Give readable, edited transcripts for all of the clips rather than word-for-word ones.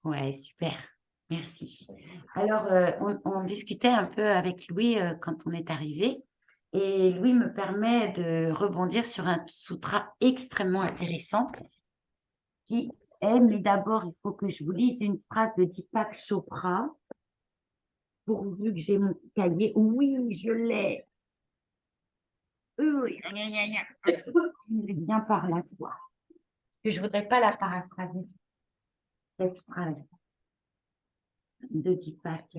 Ouais, super. Merci. Alors, on discutait un peu avec Louis, quand on est arrivé, et Louis me permet de rebondir sur un sutra extrêmement intéressant qui est, mais d'abord, il faut que je vous lise une phrase de Deepak Chopra, pourvu que j'ai mon cahier. Oui, je l'ai. Oui, il est bien par là, toi. Que je voudrais pas la paraphraser, cette phrase de Deepak.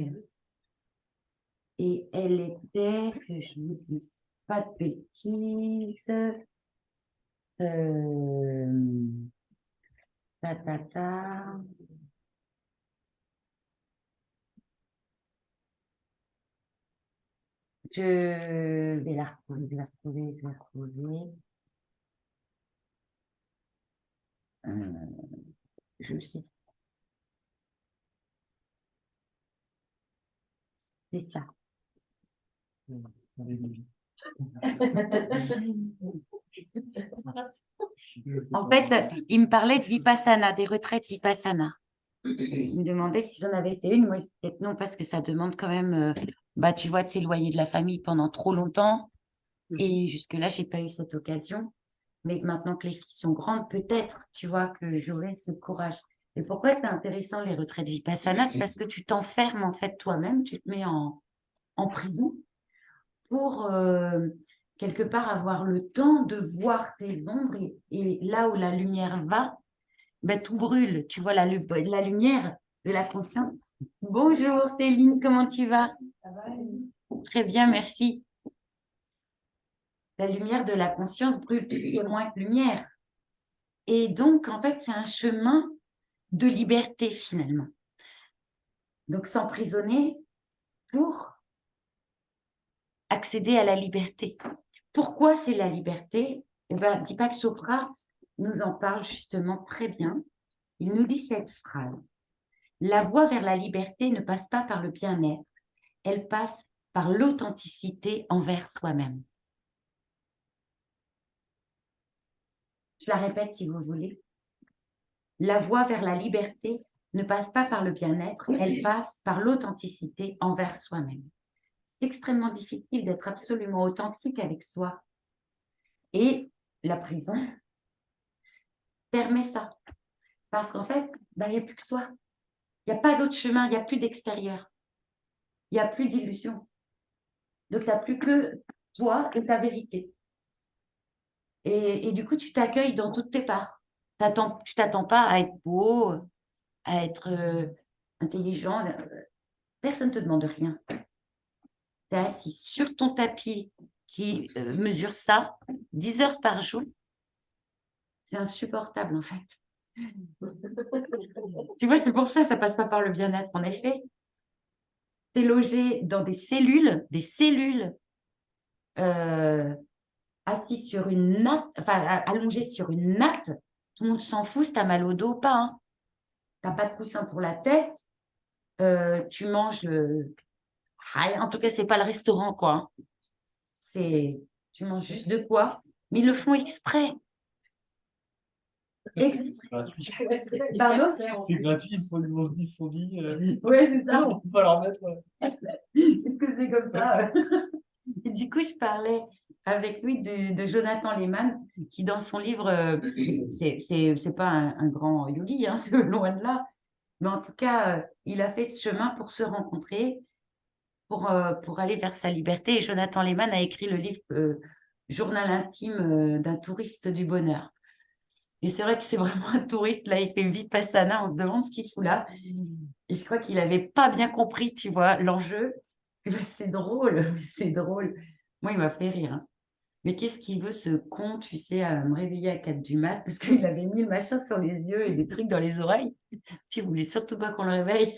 Et elle était, que je ne vous dise pas de bêtises, ta, ta, ta. Je vais la retrouver, je vais la retrouver, je vais la retrouver. Je sais, c'est ça. En fait, il me parlait de Vipassana, des retraites Vipassana. Il me demandait si j'en avais fait une. Moi, je disais non, parce que ça demande quand même, bah, tu vois, de s'éloigner de la famille pendant trop longtemps. Et jusque-là, j'ai pas eu cette occasion. Mais maintenant que les filles sont grandes, peut-être, tu vois, que j'aurai ce courage. Et pourquoi c'est intéressant les retraites Vipassana? C'est parce que tu t'enfermes en fait toi-même, tu te mets en prison pour quelque part avoir le temps de voir tes ombres et là où la lumière va, ben, tout brûle. Tu vois la lumière de la conscience. Bonjour Céline, comment tu vas? Ça va, très bien, merci. La lumière de la conscience brûle tout ce qui est moins que lumière. Et donc, en fait, c'est un chemin de liberté finalement. Donc, s'emprisonner pour accéder à la liberté. Pourquoi c'est la liberté? Eh ben, Deepak Chopra nous en parle justement très bien. Il nous dit cette phrase. La voie vers la liberté ne passe pas par le bien-être, elle passe par l'authenticité envers soi-même. Je la répète si vous voulez. La voie vers la liberté ne passe pas par le bien-être, elle passe par l'authenticité envers soi-même. C'est extrêmement difficile d'être absolument authentique avec soi. Et la prison permet ça. Parce qu'en fait, ben, il n'y a plus que soi. Il n'y a pas d'autre chemin, il n'y a plus d'extérieur. Il n'y a plus d'illusion. Donc, tu n'as plus que toi et ta vérité. Et du coup, tu t'accueilles dans toutes tes parts. Tu t'attends pas à être beau, à être intelligent. Personne ne te demande rien. Tu es assis sur ton tapis qui mesure ça 10 heures par jour. C'est insupportable, en fait. Tu vois, c'est pour ça, ça passe pas par le bien-être. En effet, tu es logé dans des cellules euh, assis sur une natte, enfin allongé sur une natte. Tout le monde s'en fout si tu as mal au dos ou pas. Hein. Tu n'as pas de coussin pour la tête. Tu manges. En tout cas, c'est pas le restaurant, quoi. Hein. Tu manges juste de quoi. Mais ils le font exprès. C'est gratuit. Pardon? C'est gratuit, ils se sont dit, Oui, c'est ça. on va leur mettre. Est-ce que c'est comme ça? Et du coup, je parlais avec lui de Jonathan Lehman, qui dans son livre, c'est pas un grand yogi, hein, c'est loin de là, mais en tout cas, il a fait ce chemin pour se rencontrer, pour aller vers sa liberté. Et Jonathan Lehman a écrit le livre Journal intime d'un touriste du bonheur. Et c'est vrai que c'est vraiment un touriste, là, il fait Vipassana, on se demande ce qu'il fout là. Et je crois qu'il n'avait pas bien compris, tu vois, l'enjeu. Et ben, c'est drôle, c'est drôle. Moi, il m'a fait rire. Hein. Mais qu'est-ce qu'il veut, ce con, tu sais, à me réveiller à 4 du mat, parce qu'il avait mis le machin sur les yeux et des trucs dans les oreilles. Tu voulais surtout pas qu'on le réveille.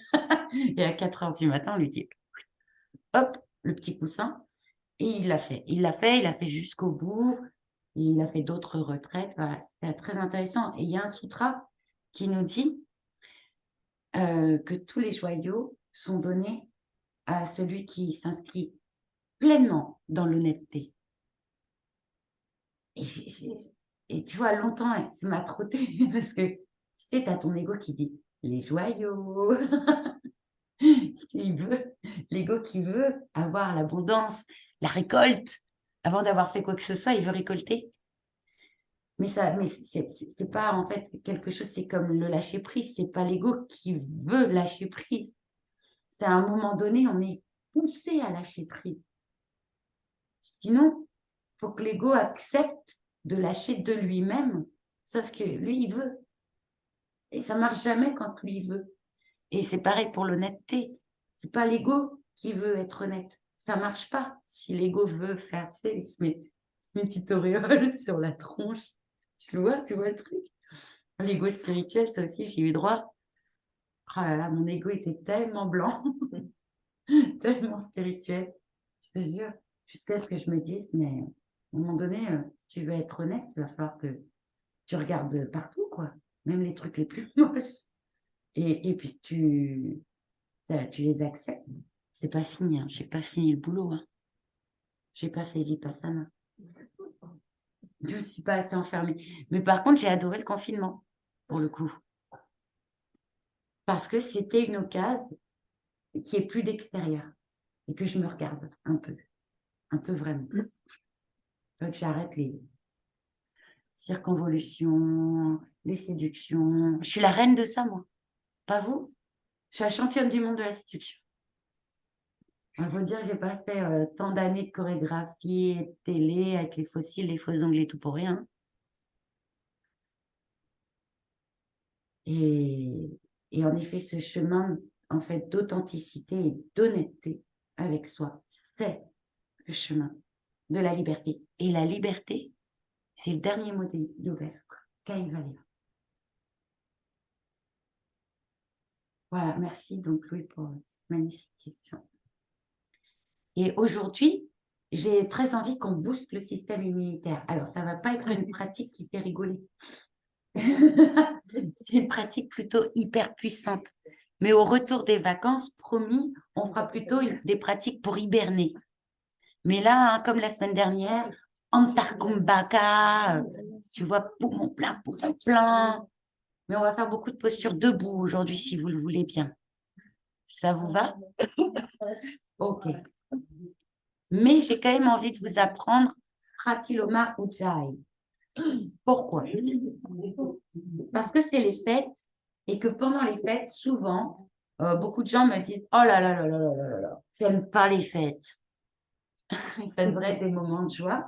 Et à 4 heures du matin, on lui dit, hop, le petit coussin. Et il l'a fait. Il a fait jusqu'au bout. Et il a fait d'autres retraites. Voilà, c'est très intéressant. Et il y a un sutra qui nous dit que tous les joyaux sont donnés à celui qui s'inscrit pleinement dans l'honnêteté. Et, et tu vois, longtemps, ça m'a trotté parce que tu sais, tu as ton ego qui dit les joyaux. L'ego qui veut avoir l'abondance, la récolte. Avant d'avoir fait quoi que ce soit, il veut récolter. Mais c'est pas en fait quelque chose, c'est comme le lâcher prise, c'est pas l'ego qui veut lâcher prise. C'est à un moment donné, on est poussé à lâcher prise. Sinon, il faut que l'ego accepte de lâcher de lui-même, sauf que lui, il veut. Et ça marche jamais quand lui, il veut. Et c'est pareil pour l'honnêteté. C'est pas l'ego qui veut être honnête. Ça marche pas. Si l'ego veut faire, tu sais, il se met une petite auréole sur la tronche. Tu vois le truc? L'ego spirituel, ça aussi, j'ai eu droit. Oh là là, mon ego était tellement blanc, tellement spirituel. Je te jure, jusqu'à ce que je me dise, mais à un moment donné, si tu veux être honnête, il va falloir que tu regardes partout, quoi. Même les trucs les plus moches. Et puis tu les acceptes. C'est pas fini, hein. J'ai pas fini le boulot. Hein. J'ai pas fait Vipassana. Je ne suis pas assez enfermée. Mais par contre, j'ai adoré le confinement, pour le coup. Parce que c'était une occasion qui est plus d'extérieur. Et que je me regarde un peu vraiment. Faut que j'arrête les circonvolutions, les séductions. Je suis la reine de ça, moi. Pas vous? Je suis la championne du monde de la séduction. Il faut dire que je n'ai pas fait tant d'années de chorégraphie et de télé avec les fossiles, les faux ongles et tout pour rien. Et en effet, ce chemin en fait, d'authenticité et d'honnêteté avec soi, c'est le chemin de la liberté. Et la liberté, c'est le dernier mot des Yoga Sutras, Kaivalya. Voilà, merci donc Louis pour cette magnifique question. Et aujourd'hui, j'ai très envie qu'on booste le système immunitaire. Alors, ça ne va pas être une pratique qui fait rigoler. C'est une pratique plutôt hyper puissante. Mais au retour des vacances, promis, on fera plutôt des pratiques pour hiberner. Mais là, hein, comme la semaine dernière, Antarkumbaka, tu vois, poumon plein, poumon plein. Mais on va faire beaucoup de postures debout aujourd'hui, si vous le voulez bien. Ça vous va? Ok. Mais j'ai quand même envie de vous apprendre Pratiloma Ujjayi. Pourquoi? Parce que c'est les fêtes et que pendant les fêtes, souvent, beaucoup de gens me disent « Oh là là là là là là là, j'aime pas les fêtes. » Ça devrait être des moments de joie,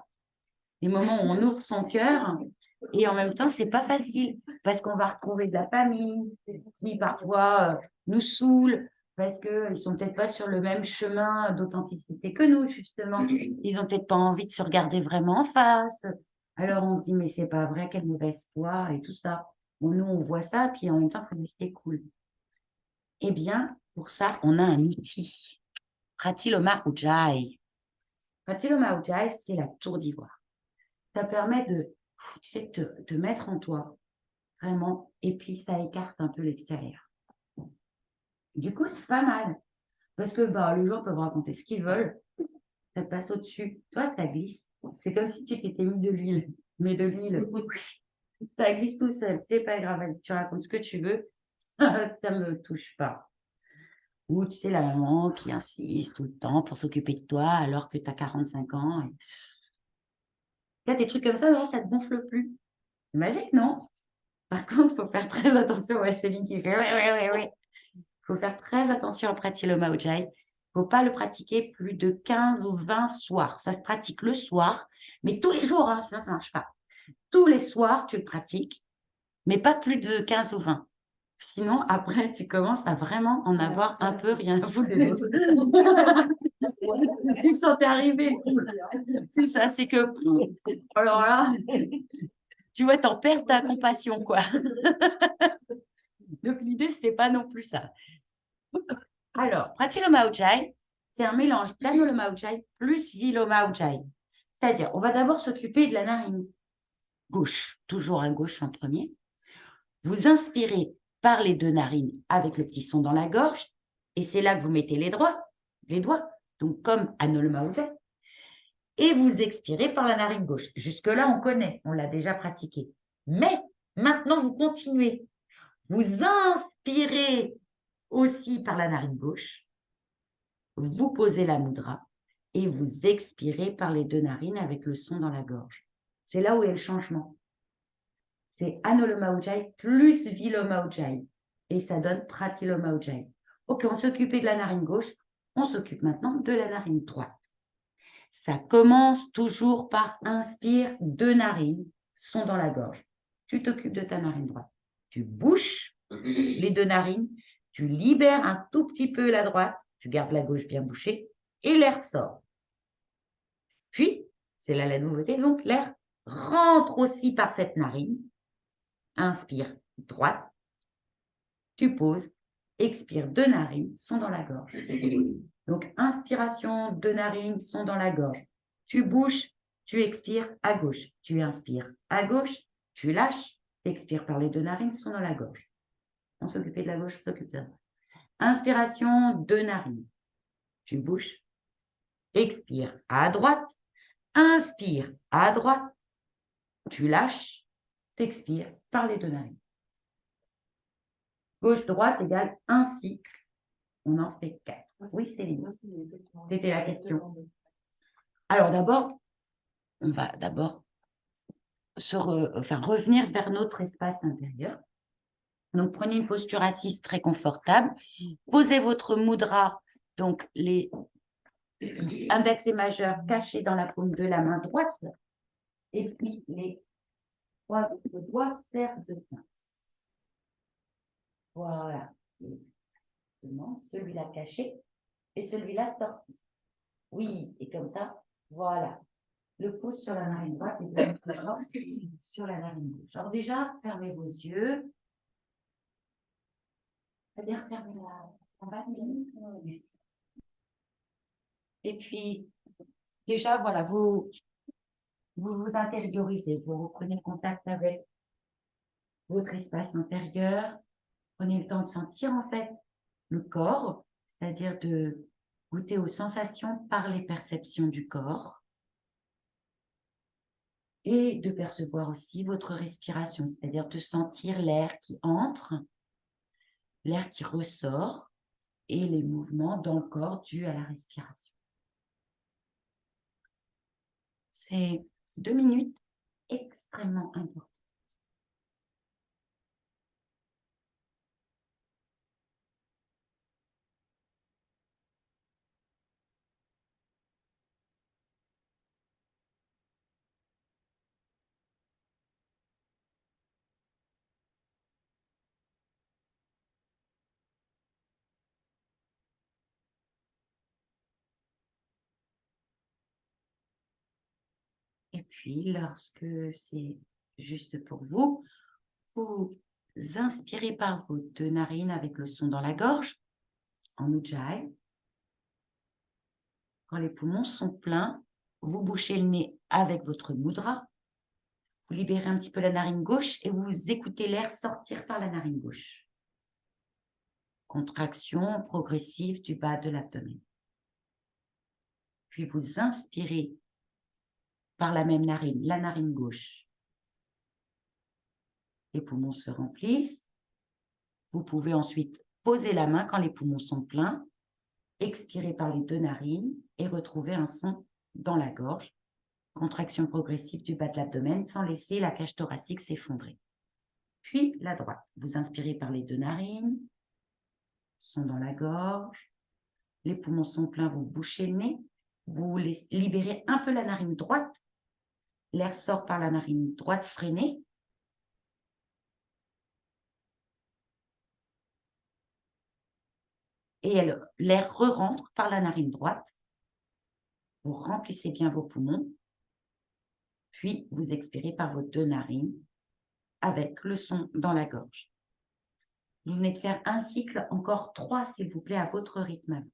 des moments où on ouvre son cœur et en même temps, c'est pas facile parce qu'on va retrouver de la famille qui parfois nous saoule parce qu'ils sont peut-être pas sur le même chemin d'authenticité que nous, justement. Ils ont peut-être pas envie de se regarder vraiment en face. Alors on se dit, mais c'est pas vrai, quelle mauvaise foi et tout ça. Bon, nous, on voit ça, puis en même temps, il faut rester cool. Eh bien, pour ça, on a un outil. Pratiloma Ujjayi. Pratiloma Ujjayi, c'est la tour d'ivoire. Ça permet de, tu sais, te mettre en toi, vraiment, et puis ça écarte un peu l'extérieur. Du coup, c'est pas mal, parce que bah, les gens peuvent raconter ce qu'ils veulent, ça te passe au-dessus. Toi, ça glisse. C'est comme si tu t'étais mis de l'huile, mais de l'huile, ça glisse tout seul. C'est pas grave, vas-y, tu racontes ce que tu veux, ça me touche pas. Ou tu sais, la maman qui insiste tout le temps pour s'occuper de toi alors que tu as 45 ans. Et... Tu as des trucs comme ça, ouais, ça te gonfle plus. C'est magique, non? Par contre, il faut faire très attention. Ouais, Céline qui fait ouais. Il faut faire très attention à Pratiloma Ujjayi. Il ne faut pas le pratiquer plus de 15 ou 20 soirs. Ça se pratique le soir, mais tous les jours, hein, sinon ça ne marche pas. Tous les soirs, tu le pratiques, mais pas plus de 15 ou 20. Sinon, après, tu commences à vraiment en avoir un peu rien à foutre des autres. Tu le sentais arriver. C'est ça, c'est que... Alors là, tu vois, t'en perds ta compassion, quoi. Donc, l'idée, c'est pas non plus ça. Alors, Pratiloma Ujjayi, c'est un mélange d'Anuloma Ujjayi plus Viloma Ujjayi. C'est-à-dire, on va d'abord s'occuper de la narine gauche, toujours à gauche en premier. Vous inspirez par les deux narines avec le petit son dans la gorge, et c'est là que vous mettez les doigts, donc comme Anuloma Ujjayi. Et vous expirez par la narine gauche. Jusque-là, on connaît, on l'a déjà pratiqué. Mais maintenant, vous continuez. Vous inspirez aussi par la narine gauche. Vous posez la mudra et vous expirez par les deux narines avec le son dans la gorge. C'est là où est le changement. C'est Anuloma Ujjayi plus Viloma Ujjayi. Et ça donne Pratiloma Ujjayi. Ok, on s'occupait de la narine gauche. On s'occupe maintenant de la narine droite. Ça commence toujours par inspire, deux narines sont dans la gorge. Tu t'occupes de ta narine droite. Tu bouches les deux narines. Tu libères un tout petit peu la droite. Tu gardes la gauche bien bouchée. Et l'air sort. Puis, c'est là la nouveauté, donc l'air rentre aussi par cette narine. Inspire, droite. Tu poses. Expire, deux narines sont dans la gorge. Donc, inspiration, deux narines sont dans la gorge. Tu bouches, tu expires à gauche. Tu inspires à gauche, tu lâches, expires par les deux narines sont dans la gorge. On s'occupait de la gauche, on s'occupe de la droite. Inspiration, deux narines. Tu bouches, expire à droite, inspire à droite, tu lâches, t'expires par les deux narines. Gauche-droite égale un cycle. On en fait 4. Oui, Céline. C'était la question. Alors d'abord, on va d'abord revenir vers notre espace intérieur. Donc, prenez une posture assise très confortable. Posez votre mudra, donc les index et majeur cachés dans la paume de la main droite. Et puis, les doigts serrent de pince. Voilà. Celui-là caché et celui-là sorti. Oui, et comme ça, voilà. Le pouce sur la narine droite et le doigt sur la narine gauche. Alors déjà, fermez vos yeux. C'est-à-dire fermez la base. Et puis, déjà, voilà, vous vous intériorisez, vous reprenez contact avec votre espace intérieur. Prenez le temps de sentir, en fait, le corps, c'est-à-dire de goûter aux sensations par les perceptions du corps. Et de percevoir aussi votre respiration, c'est-à-dire de sentir l'air qui entre, l'air qui ressort et les mouvements dans le corps dus à la respiration. C'est 2 minutes extrêmement importantes. Et puis, lorsque c'est juste pour vous, vous inspirez par vos deux narines avec le son dans la gorge, en Ujjayi. Quand les poumons sont pleins, vous bouchez le nez avec votre mudra. Vous libérez un petit peu la narine gauche et vous écoutez l'air sortir par la narine gauche. Contraction progressive du bas de l'abdomen. Puis vous inspirez par la même narine, la narine gauche. Les poumons se remplissent. Vous pouvez ensuite poser la main quand les poumons sont pleins, expirer par les deux narines et retrouver un son dans la gorge. Contraction progressive du bas de l'abdomen sans laisser la cage thoracique s'effondrer. Puis la droite. Vous inspirez par les deux narines, son dans la gorge. Les poumons sont pleins, vous bouchez le nez. Vous libérez un peu la narine droite. L'air sort par la narine droite freinée. Et l'air re-rentre par la narine droite. Vous remplissez bien vos poumons. Puis vous expirez par vos deux narines avec le son dans la gorge. Vous venez de faire un cycle, encore 3 s'il vous plaît, à votre rythme.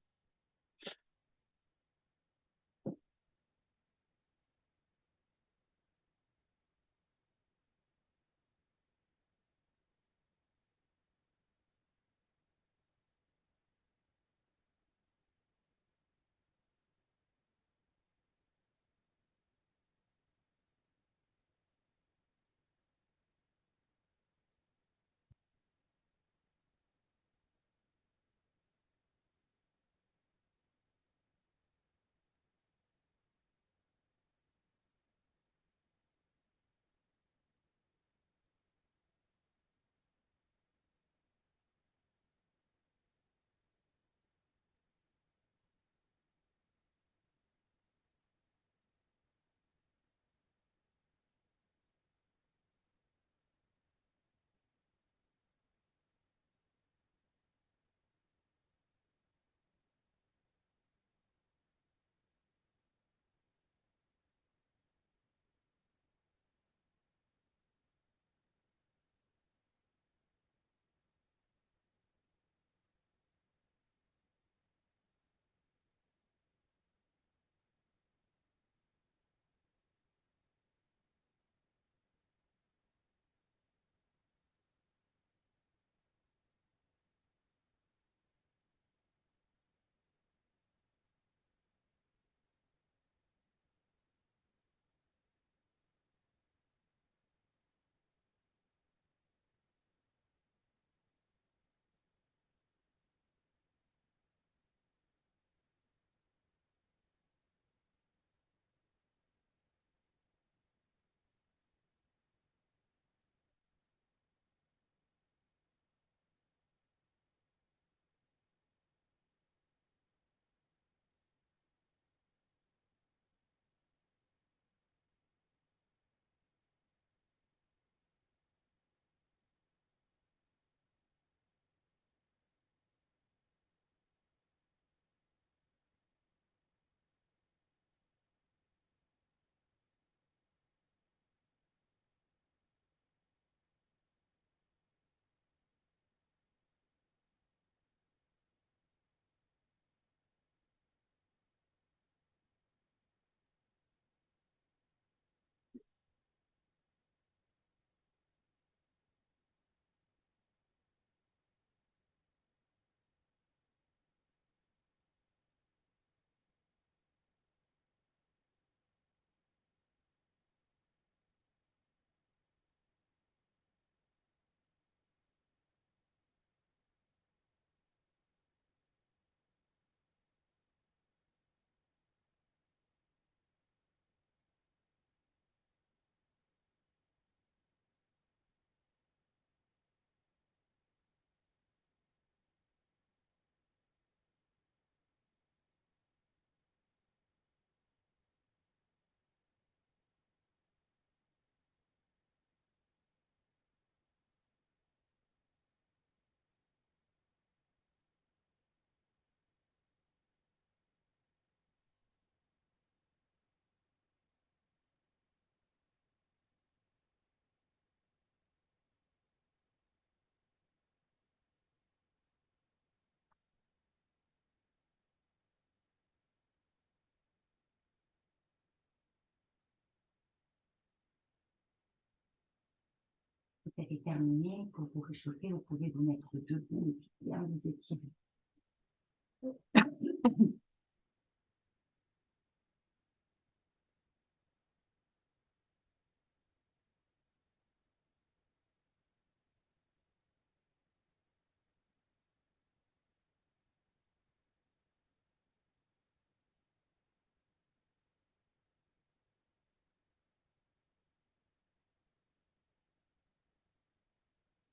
vous avez terminé, pour vous réchauffer, vous pouvez vous mettre debout et puis bien vous étirer.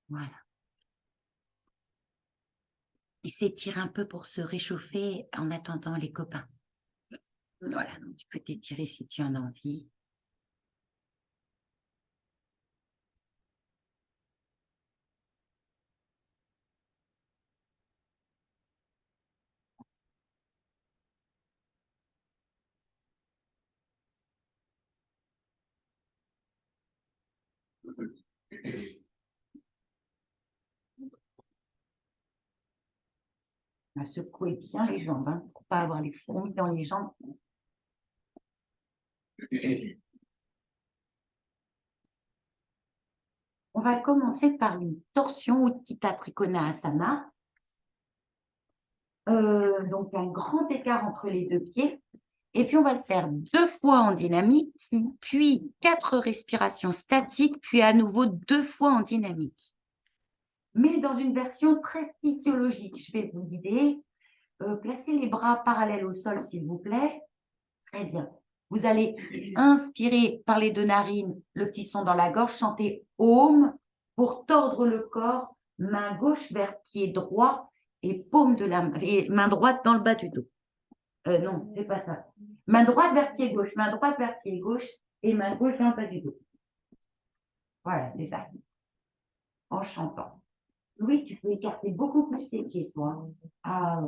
Voilà. Et s'étire un peu pour se réchauffer en attendant les copains. Voilà, donc tu peux t'étirer si tu en as envie. On va secouer bien les jambes, hein, pour ne pas avoir les fourmis dans les jambes. On va commencer par une torsion Utthita Trikonasana. Donc, un grand écart entre les deux pieds. Et puis, on va le faire 2 fois en dynamique, puis 4 respirations statiques, puis à nouveau 2 fois en dynamique. Mais dans une version très physiologique. Je vais vous guider. Placez les bras parallèles au sol, s'il vous plaît. Très bien. Vous allez inspirer par les 2 narines, le petit son dans la gorge, chanter Om pour tordre le corps, main gauche vers pied droit et paume de la main, et main droite dans le bas du dos. Non, c'est pas ça. Main droite vers pied gauche, main droite vers pied gauche et main gauche dans le bas du dos. Voilà, c'est ça. En chantant. Oui, tu peux écarter beaucoup plus tes pieds, toi. Ah,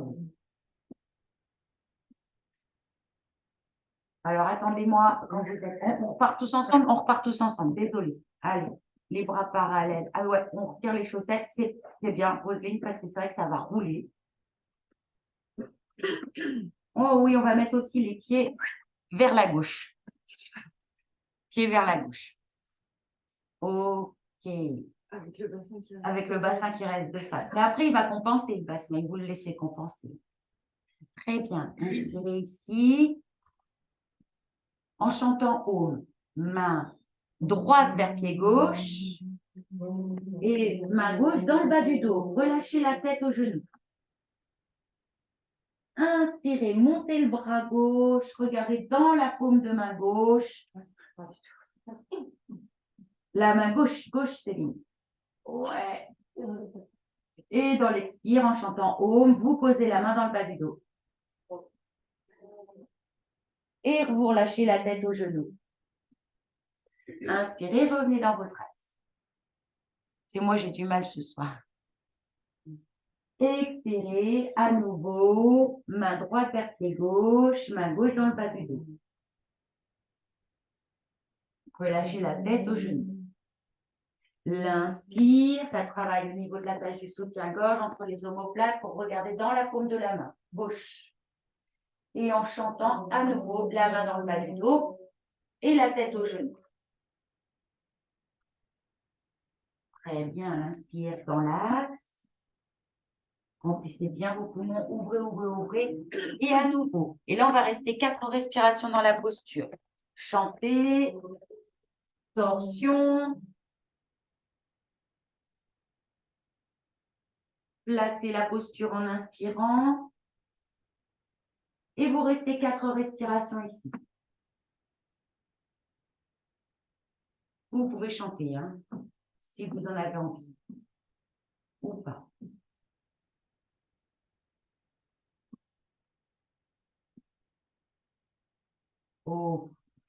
alors, attendez-moi, quand vous êtes... On repart tous ensemble, désolé. Allez, les bras parallèles. Ah ouais, on retire les chaussettes, c'est bien, Roselyne, parce que c'est vrai que ça va rouler. Oh oui, on va mettre aussi les pieds vers la gauche. Pieds vers la gauche. Ok. Avec le bassin qui reste de face. Mais après, il va compenser le bassin, vous le laissez compenser. Très bien. Inspirez ici. En chantant Om, main droite vers pied gauche et main gauche dans le bas du dos. Relâchez la tête au genou. Inspirez, montez le bras gauche, regardez dans la paume de main gauche. La main gauche, Céline. Ouais. Et dans l'expire, en chantant Om, vous posez la main dans le bas du dos. Et vous relâchez la tête au genou. Inspirez, revenez dans votre axe. C'est moi, j'ai du mal ce soir. Expirez à nouveau, main droite vers pied gauche, main gauche dans le bas du dos. Relâchez la tête au genou. L'inspire, ça travaille au niveau de la page du soutien-gorge entre les omoplates pour regarder dans la paume de la main gauche. Et en chantant à nouveau la main dans le bas du dos et la tête au genou. Très bien, l'inspire dans l'axe. Remplissez bien vos poumons, ouvrez, ouvrez, ouvrez. Et à nouveau. Et là, on va rester 4 respirations dans la posture. Chantez, torsion. Placez la posture en inspirant. Et vous restez 4 respirations ici. Vous pouvez chanter, hein, si vous en avez envie. Ou pas.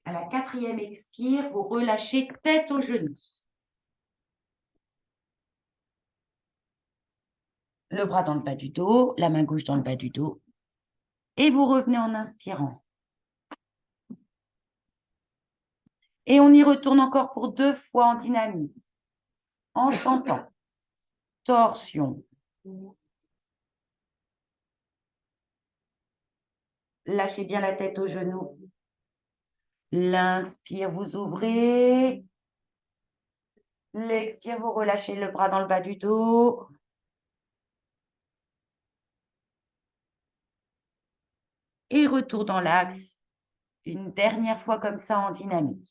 À la 4e expire, vous relâchez tête aux genoux. Le bras dans le bas du dos, la main gauche dans le bas du dos. Et vous revenez en inspirant. Et on y retourne encore pour 2 fois en dynamique. En chantant. Torsion. Lâchez bien la tête aux genoux. L'inspire, vous ouvrez. L'expire, vous relâchez le bras dans le bas du dos. Et retour dans l'axe. Une dernière fois comme ça en dynamique.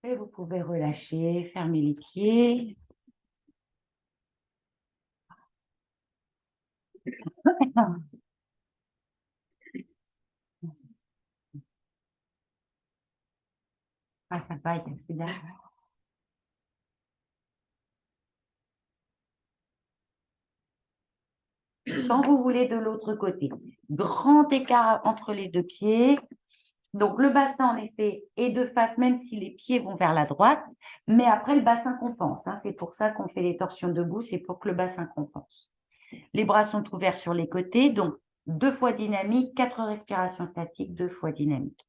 Et vous pouvez relâcher, fermer les pieds. Ah, ça va, c'est bien. Quand vous voulez de l'autre côté, grand écart entre les deux pieds. Donc, le bassin, en effet, est de face, même si les pieds vont vers la droite. Mais après, le bassin compense. Hein. C'est pour ça qu'on fait les torsions debout. C'est pour que le bassin compense. Les bras sont ouverts sur les côtés. Donc, 2 fois dynamique, 4 respirations statiques, 2 fois dynamique.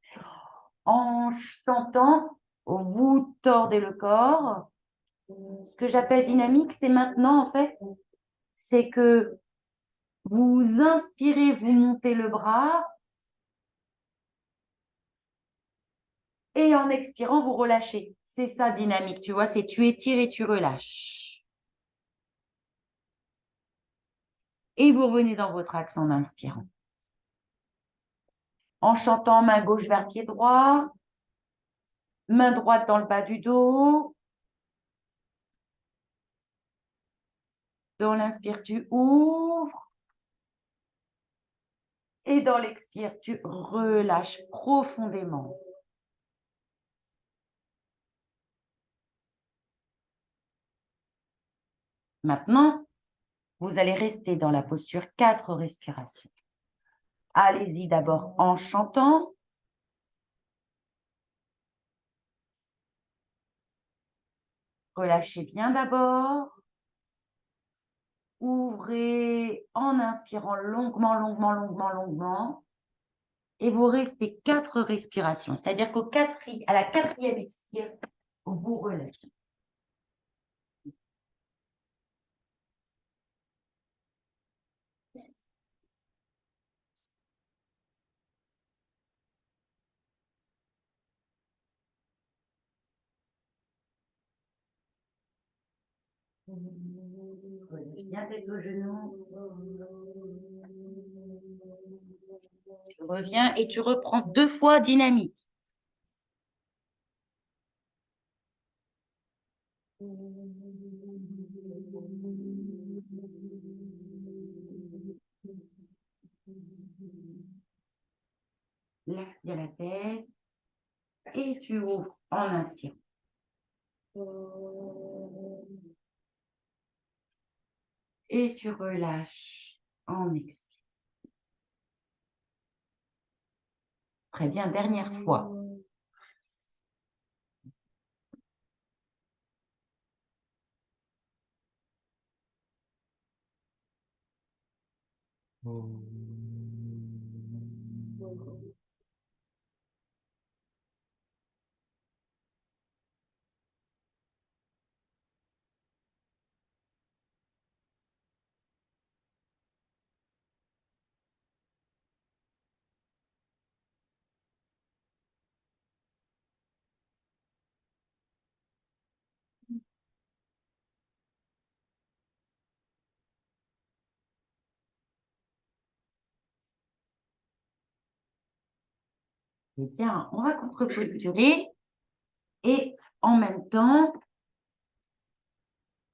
En chantant, vous tordez le corps. Ce que j'appelle dynamique, c'est maintenant, en fait, c'est que vous inspirez, vous montez le bras. Et en expirant, vous relâchez. C'est ça, dynamique. Tu vois, c'est tu étires et tu relâches. Et vous revenez dans votre axe en inspirant. En chantant, main gauche vers pied droit. Main droite dans le bas du dos. Dans l'inspire, tu ouvres. Et dans l'expire, tu relâches profondément. Maintenant, vous allez rester dans la posture 4 respirations. Allez-y d'abord en chantant. Relâchez bien d'abord. Ouvrez en inspirant longuement, longuement, longuement, longuement. Et vous restez 4 respirations. C'est-à-dire à la 4e expire, vous relâchez. Bien tête au genou. Tu reviens et tu reprends 2 fois dynamique. Lève bien la tête et tu ouvres en inspirant. Et tu relâches en expirant. Très bien, dernière fois. Eh bien, on va contre-posturer et en même temps,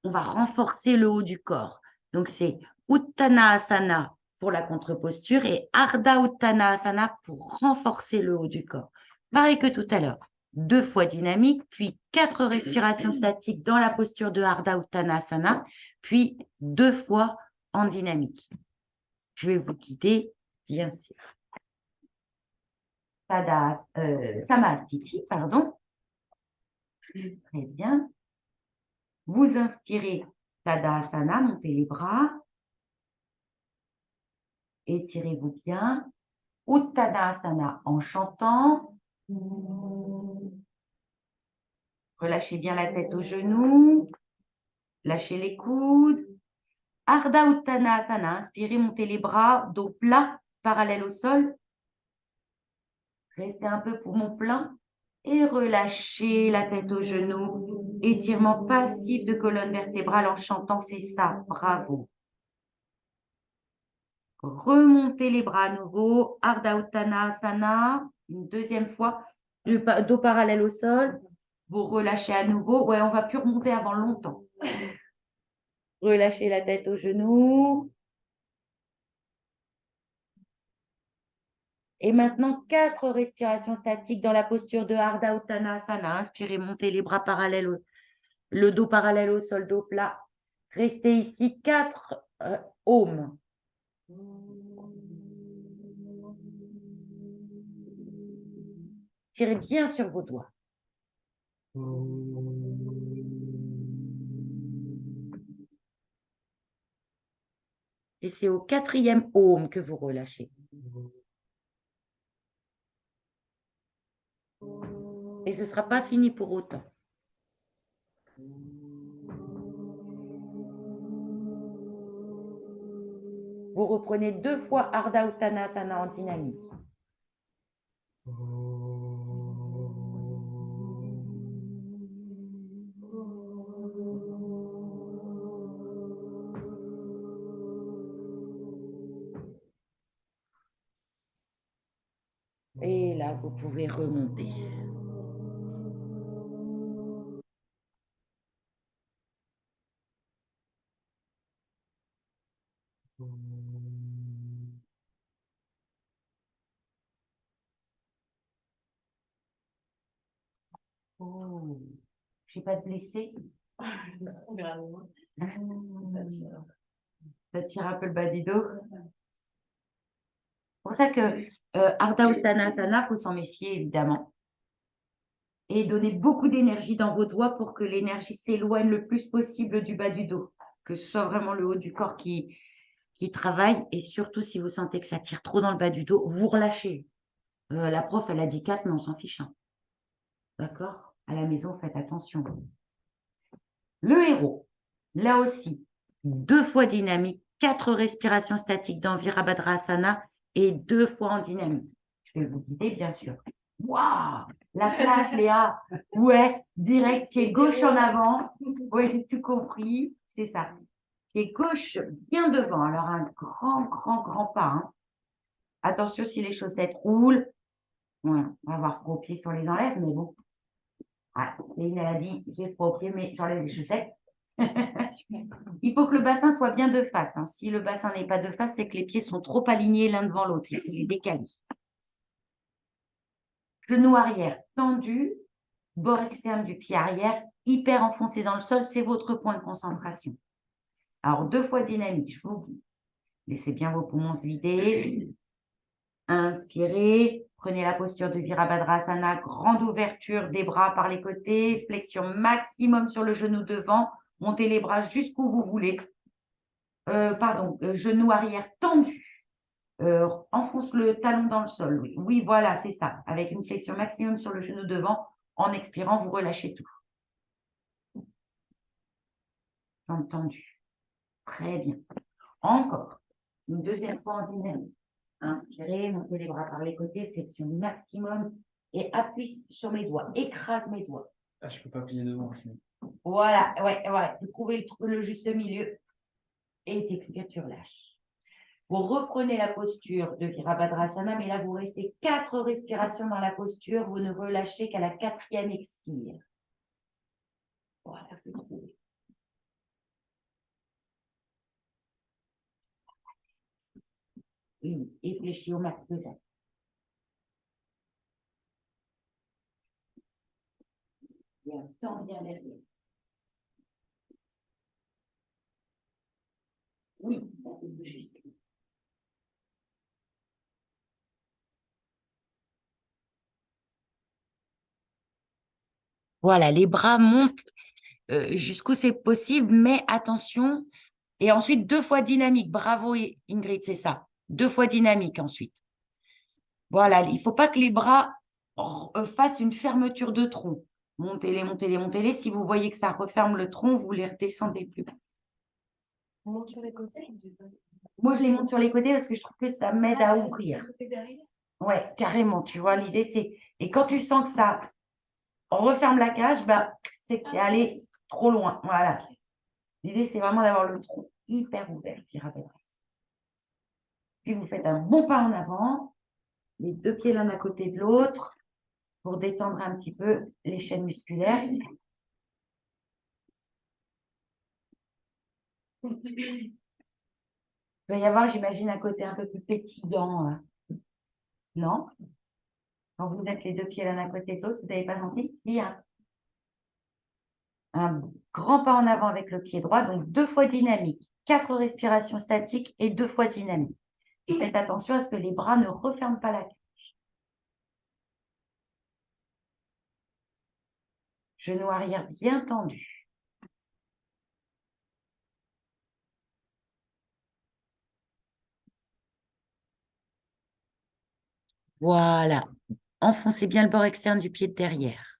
on va renforcer le haut du corps. Donc, c'est Uttanasana pour la contre-posture et Ardha Uttanasana pour renforcer le haut du corps. Pareil que tout à l'heure. 2 fois dynamique, puis 4 respirations statiques dans la posture de Ardha Uttanasana, puis 2 fois en dynamique. Je vais vous guider, bien sûr. Samastiti, pardon. Très bien. Vous inspirez Tadasana, montez les bras. Étirez-vous bien. Uttanasana en chantant. Relâchez bien la tête aux genoux. Lâchez les coudes. Ardha Uttanasana. Inspirez, montez les bras, dos plat, parallèle au sol. Restez un peu poumon plein. Et relâchez la tête aux genoux. Étirement passif de colonne vertébrale en chantant, c'est ça. Bravo. Remontez les bras à nouveau. Ardha Uttanasana. Une deuxième fois. Dos parallèle au sol. Vous relâchez à nouveau. Ouais, on va plus remonter avant longtemps. Relâchez la tête aux genoux. Et maintenant, 4 respirations statiques dans la posture de Ardha Uttanasana. Inspirez, montez les bras parallèles, le dos parallèle au sol, dos plat. Restez ici, 4 ohms. Tirez bien sur vos doigts. Et c'est au 4e ohm que vous relâchez. Et ce ne sera pas fini pour autant. Vous reprenez 2 fois Ardha Uttanasana en dynamique. Et là, vous pouvez remonter. Oh, je n'ai pas de blessé. Ça tire un peu le bas du dos. C'est pour ça que Ardha Uttanasana, il faut s'en méfier évidemment. Et donner beaucoup d'énergie dans vos doigts pour que l'énergie s'éloigne le plus possible du bas du dos. Que ce soit vraiment le haut du corps qui travaille. Et surtout, si vous sentez que ça tire trop dans le bas du dos, vous relâchez. La prof, elle a dit 4, mais on s'en fiche. Hein. D'accord? À la maison, faites attention. Le héros, là aussi, 2 fois dynamique, 4 respirations statiques dans Virabhadrasana et 2 fois en dynamique. Je vais vous guider, bien sûr. Waouh! La place, Léa! Ouais, direct, pied gauche en avant. Oui, j'ai tout compris. C'est ça. Pied gauche bien devant. Alors, un grand pas. Hein. Attention si les chaussettes roulent. Ouais, on va voir vos pieds si on les enlève, mais bon. Ah, Céline, elle a dit, j'ai froid aux pieds, mais j'enlève les chaussettes. Il faut que le bassin soit bien de face. Hein. Si le bassin n'est pas de face, c'est que les pieds sont trop alignés l'un devant l'autre. Il faut les décaler. Genou arrière tendu, bord externe du pied arrière, hyper enfoncé dans le sol, c'est votre point de concentration. Alors, 2 fois dynamique, je vous guide. Laissez bien vos poumons se vider. Inspirez, prenez la posture de Virabhadrasana, grande ouverture des bras par les côtés, flexion maximum sur le genou devant, montez les bras jusqu'où vous voulez. Genou arrière tendu. Enfonce le talon dans le sol. Oui, oui, voilà, c'est ça. Avec une flexion maximum sur le genou devant. En expirant, vous relâchez tout. Jambes tendues. Très bien. Encore. Une deuxième fois en dynamique. Inspirez, montez les bras par les côtés, flexion maximum et appuie sur mes doigts. Écrase mes doigts. Ah, je ne peux pas plier devant. Voilà, ouais. Vous trouvez le juste milieu et t'expires, tu relâches. Vous reprenez la posture de Virabhadrasana, mais là, vous restez 4 respirations dans la posture. Vous ne relâchez qu'à la 4e expire. Voilà, vous trouvez. Oui, et fléchis au max de temps. Bien, tends bien derrière. Oui, ça peut bouger. Voilà, les bras montent jusqu'où c'est possible, mais attention. Et ensuite, 2 fois dynamique. Bravo, Ingrid, c'est ça. 2 fois dynamique ensuite. Voilà, il ne faut pas que les bras fassent une fermeture de tronc. Montez-les, montez-les, montez-les. Si vous voyez que ça referme le tronc, vous les redescendez plus. On monte sur les côtés. Moi, je les monte sur les côtés parce que je trouve que ça m'aide à ouvrir. Ouais, carrément, tu vois, l'idée c'est… Et quand tu sens que ça referme la cage, bah, c'est que tu es allé trop loin. Voilà. L'idée, c'est vraiment d'avoir le tronc hyper ouvert. Puis vous faites un bon pas en avant, les 2 pieds l'un à côté de l'autre pour détendre un petit peu les chaînes musculaires. Il va y avoir, j'imagine, un côté un peu plus pétillant. Non? Quand vous êtes les 2 pieds l'un à côté de l'autre, vous n'avez pas senti? Si, hein. Un grand pas en avant avec le pied droit, donc 2 fois dynamique, 4 respirations statiques et 2 fois dynamique. Et faites attention à ce que les bras ne referment pas la cage. Genou arrière bien tendu. Voilà. Enfoncez bien le bord externe du pied de derrière.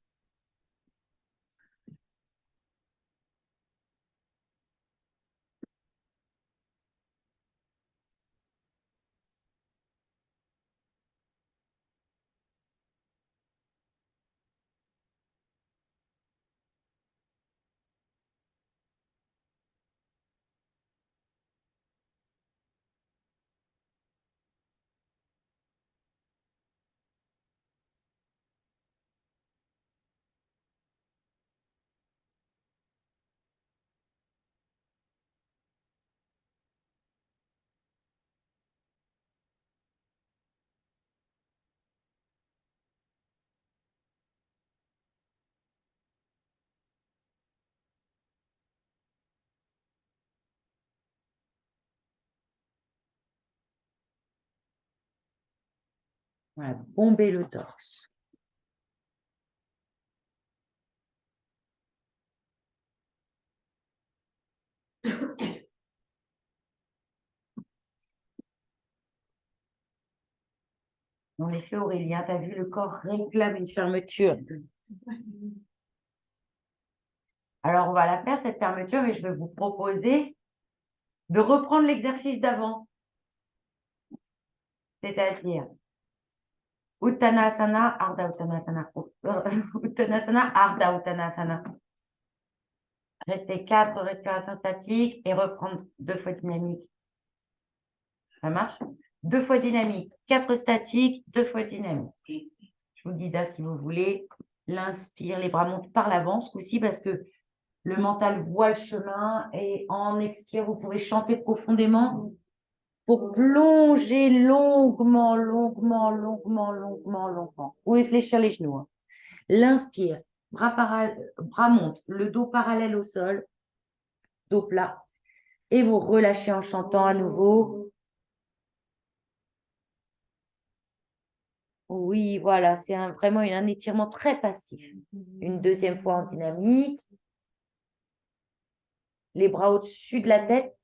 Voilà, bombez le torse. En effet, Aurélien, tu as vu, le corps réclame une fermeture. Alors, on va la faire, cette fermeture, mais je vais vous proposer de reprendre l'exercice d'avant. C'est-à-dire, Uttanasana, Ardha Uttanasana, Uttanasana, Ardha Uttanasana. Rester 4 respirations statiques et reprendre 2 fois dynamique. Ça marche? 2 fois dynamique, 4 statiques, 2 fois dynamique. Je vous dis là, si vous voulez, l'inspire, les bras montent par l'avant, ce coup-ci, parce que le mental voit le chemin et en expire, vous pouvez chanter profondément pour plonger longuement, longuement, longuement, longuement, longuement. Ou fléchir les genoux. Hein. L'inspire, bras montent, le dos parallèle au sol, dos plat. Et vous relâchez en chantant à nouveau. Oui, voilà, c'est vraiment un étirement très passif. Une deuxième fois en dynamique. Les bras au-dessus de la tête.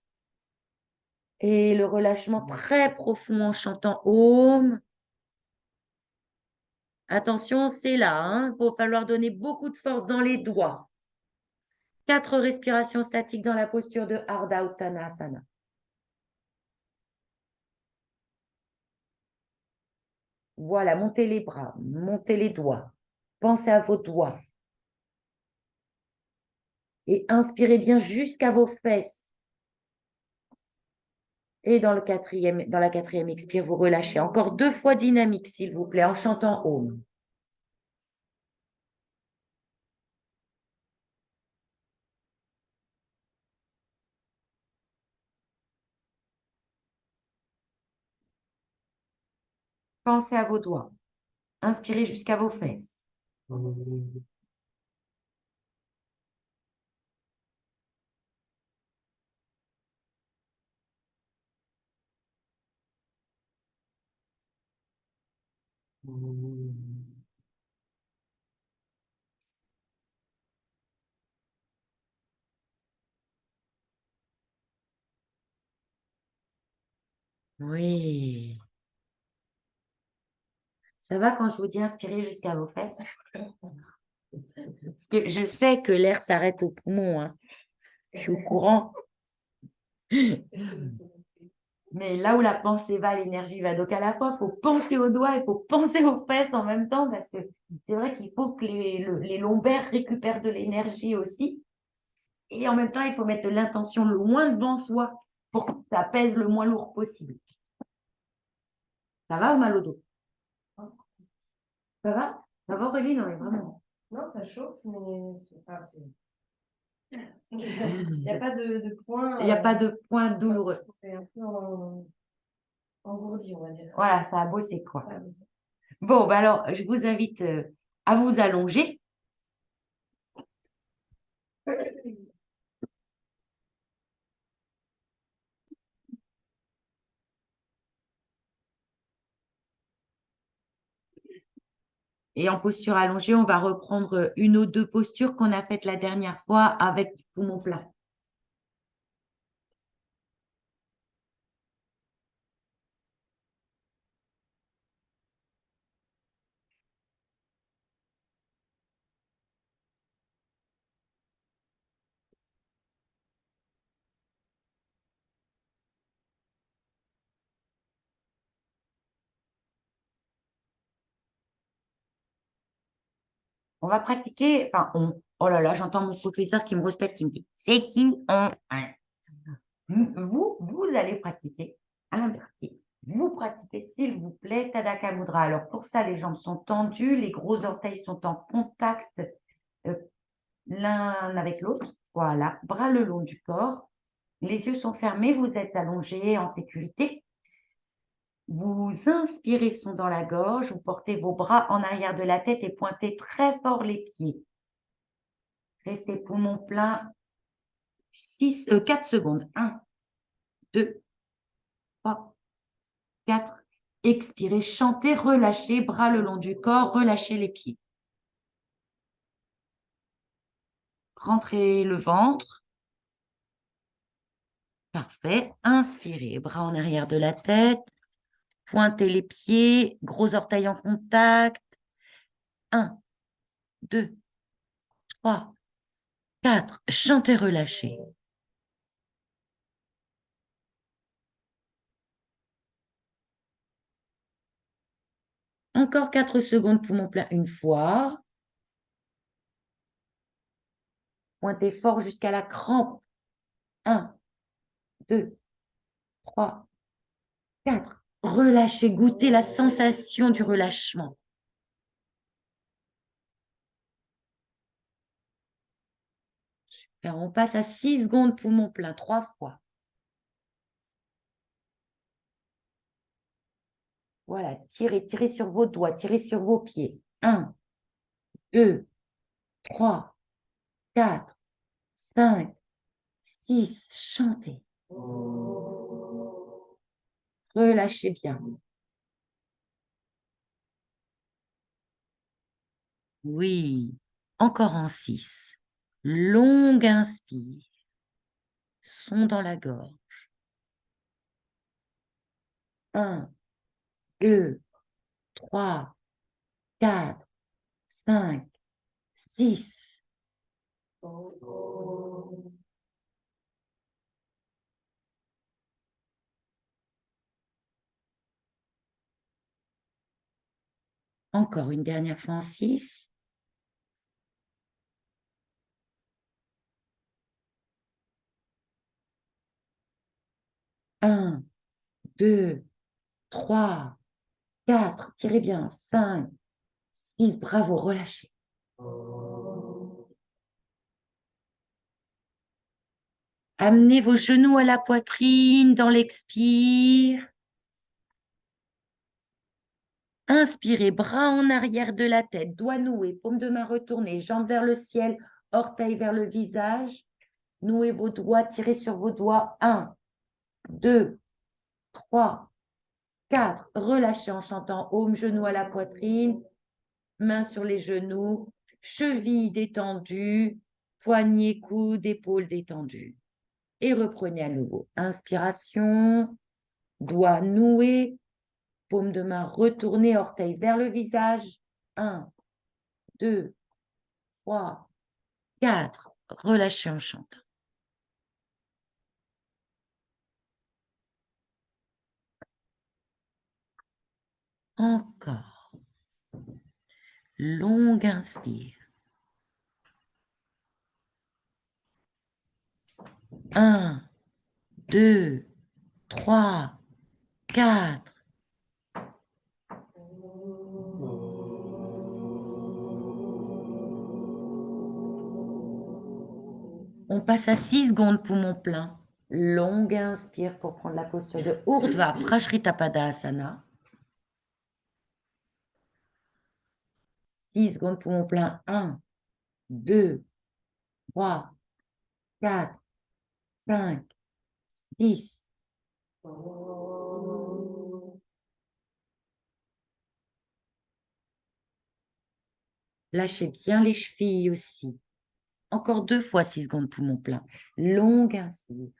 Et le relâchement très profond en chantant Om. Attention, c'est là. Il va falloir donner beaucoup de force dans les doigts. 4 respirations statiques dans la posture de Ardha Uttanasana. Voilà, montez les bras, montez les doigts. Pensez à vos doigts. Et inspirez bien jusqu'à vos fesses. Et dans la quatrième expire, vous relâchez. Encore 2 fois dynamique, s'il vous plaît, en chantant Om. Pensez à vos doigts. Inspirez jusqu'à vos fesses. Oui. Ça va quand je vous dis inspirez jusqu'à vos fesses? Parce que je sais que l'air s'arrête aux poumons, hein. Je suis au courant. Mais là où la pensée va, l'énergie va. Donc à la fois, il faut penser aux doigts, il faut penser aux fesses en même temps, parce que c'est vrai qu'il faut que les lombaires récupèrent de l'énergie aussi. Et en même temps, il faut mettre de l'intention loin devant soi pour que ça pèse le moins lourd possible. Ça va ou mal au dos? Ça va? Ça va, Aurélie? Non, mais vraiment. Non, ça chauffe, mais il n'y a pas de point. Il n'y a pas de point douloureux. C'est un peu engourdi, on va dire. Voilà, ça a bossé quoi. Ça a bossé. Bon, bah alors, je vous invite à vous allonger. Et en posture allongée, on va reprendre une ou deux postures qu'on a faites la dernière fois avec du poumon plat. On va pratiquer, enfin, oh là là, j'entends mon professeur qui me respecte, qui me dit, c'est qui on? Hein. Vous allez pratiquer à l'inverti. Vous pratiquez, s'il vous plaît, Tadaka Mudra. Alors, pour ça, les jambes sont tendues, les gros orteils sont en contact euh, l'un avec l'autre. Voilà, bras le long du corps. Les yeux sont fermés, vous êtes allongé en sécurité. Vous inspirez son dans la gorge, vous portez vos bras en arrière de la tête et pointez très fort les pieds. Restez poumon plein 4 secondes. 1, 2, 3, 4. Expirez, chantez, relâchez, bras le long du corps, relâchez les pieds. Rentrez le ventre. Parfait. Inspirez, bras en arrière de la tête. Pointez les pieds, gros orteils en contact. 1, 2, 3, 4. Chantez, relâchez. Encore 4 secondes, poumon plein une fois. Pointez fort jusqu'à la crampe. 1, 2, 3, 4. Relâchez, goûtez la sensation du relâchement. Super, on passe à 6 secondes, poumon plein, 3 fois. Voilà, tirez, tirez sur vos doigts, tirez sur vos pieds. 1, 2, 3, 4, 5, 6. Chantez. Relâchez bien. Oui, encore en 6. Longue inspire. Son dans la gorge. 1, 2, 3, 4, 5, 6. Encore une dernière fois en 6. 1, 2, 3, 4. Tirez bien. 5, 6. Bravo, relâchez. Amenez vos genoux à la poitrine dans l'expire. Inspirez, bras en arrière de la tête, doigts noués, paume de main retournée, jambes vers le ciel, orteils vers le visage. Nouez vos doigts, tirez sur vos doigts. 1, 2, 3, 4. Relâchez en chantant Om, genoux à la poitrine, mains sur les genoux, chevilles détendues, poignets, coudes, épaules détendues. Et reprenez à nouveau. Inspiration, doigts noués, paume de main retournée, orteil vers le visage. 1, 2, 3, 4. Relâchez en chantant. Encore. Longue inspire. 1, 2, 3, 4. On passe à 6 secondes poumon plein. Longue inspire pour prendre la posture de Urdhva Prashritapadasana. 6 secondes poumon plein. 1, 2, 3, 4, 5, 6. Lâchez bien les chevilles aussi. Encore 2 fois 6 secondes poumon plein. Longue inspire.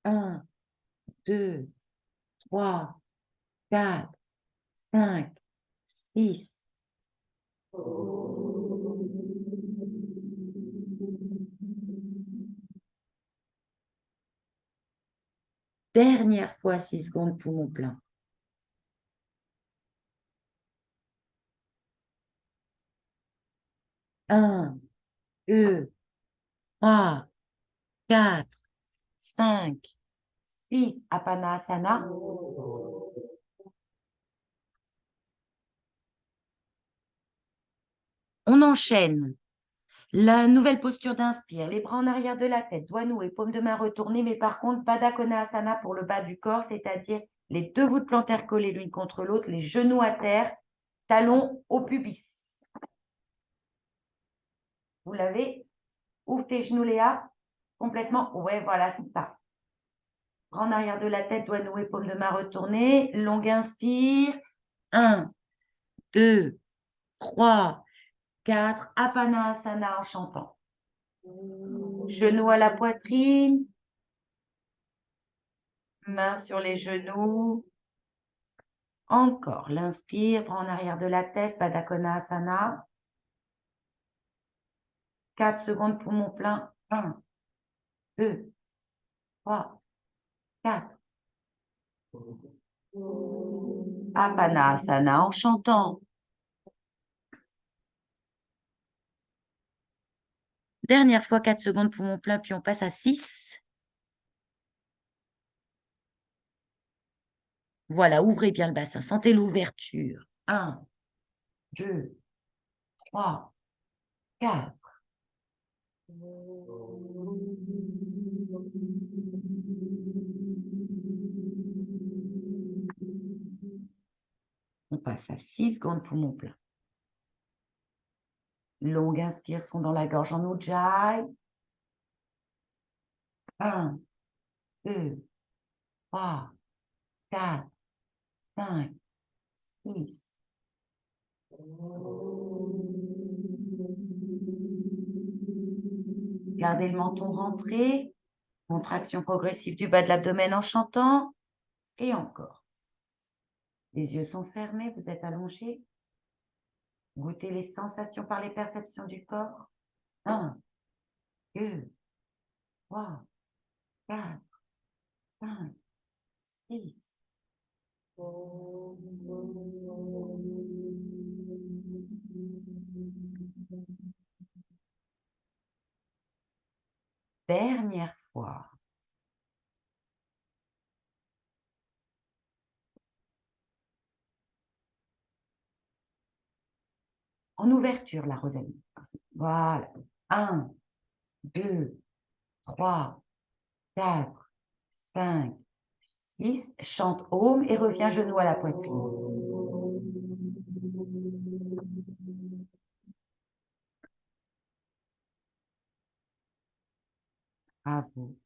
1, 2, 3, 4, 5, 6. Dernière fois 6 secondes poumon plein. 1, 2, 3, 4, 5, 6. Apanasana. On enchaîne. La nouvelle posture d'inspire, les bras en arrière de la tête, doigts noués, paume de main retournée, mais par contre, Baddha Konasana pour le bas du corps, c'est-à-dire les 2 voûtes plantaires collées l'une contre l'autre, les genoux à terre, talons au pubis. Vous l'avez? Ouvre tes genoux, Léa. Complètement. Ouais, voilà, c'est ça. Bras en arrière de la tête, doigts noués, paume de main retournée. Longue inspire. 1, 2, 3, 4. Apanasana en chantant. Genoux à la poitrine. Main sur les genoux. Encore. L'inspire, bras en arrière de la tête, Baddha Konasana. 4 secondes, poumon plein. 1, 2, 3, 4. Apanasana en chantant. Dernière fois, 4 secondes, poumon plein, puis on passe à 6. Voilà, ouvrez bien le bassin, sentez l'ouverture. 1, 2, 3, 4. On passe à 6 secondes, poumon plein. Longue inspire, son dans la gorge en Ujjayi. 1, 2, 3, 4, 5, 6. Gardez le menton rentré. Contraction progressive du bas de l'abdomen en chantant. Et encore. Les yeux sont fermés, vous êtes allongé. Goûtez les sensations par les perceptions du corps. 1, 2, 3, 4, 5, 6. Dernière fois. En ouverture, la Rosalie. Voilà. 1, 2, 3, 4, 5, 6. Chante Om et reviens genou à la poitrine. À vous.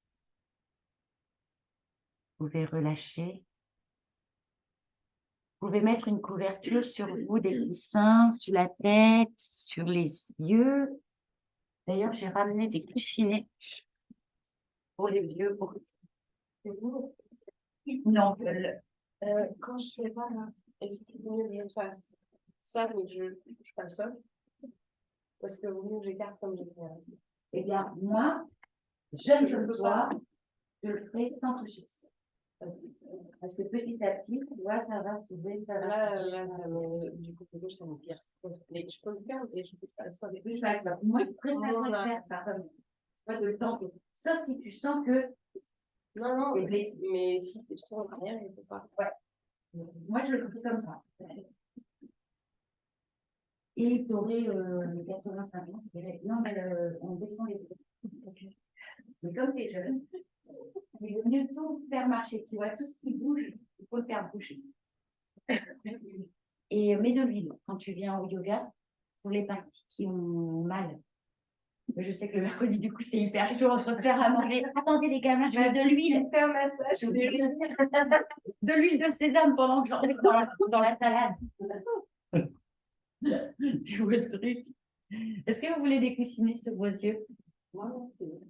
Vous pouvez relâcher. Vous pouvez mettre une couverture sur vous, des coussins, sur la tête, sur les yeux. D'ailleurs, j'ai ramené des coussinets pour les vieux. C'est vous. Non, Quand je fais ça, là, est-ce qu'il vaut mieux que je fasse ça, mais que je ne touche pas le sol? Parce que vaut mieux que j'écarte comme j'ai fait. eh bien, moi, jeune comme toi, je le ferai sans toucher. Parce que petit à petit, tu vois, ça va s'ouvrir, ça va s'ouvrir. Là, ça me, du côté gauche, ça me tire. Mais je peux le faire, mais je ne touche pas le sol. Moi, je préfère faire ça comme pas de le temps. Sauf si tu sens que Non, c'est blessé. mais si c'est trop en arrière, il ne faut pas. Ouais. Moi, je le fais comme ça. Et tu aurais les 85 ans, tu dirais, non, mais on descend les deux. Okay. Mais comme tu es jeune, il vaut mieux tout faire marcher. Tu vois, tout ce qui bouge, il faut le faire bouger. Et mets de l'huile quand tu viens au yoga pour les parties qui ont mal. Je sais que le mercredi, du coup, c'est hyper chaud entre faire à manger. Attendez, les gamins, je mets de l'huile. Faire un massage. De l'huile de sésame pendant que j'en mets dans la salade. Tu vois le truc? Est-ce que vous voulez découssiner sur vos yeux? Non, c'est bon.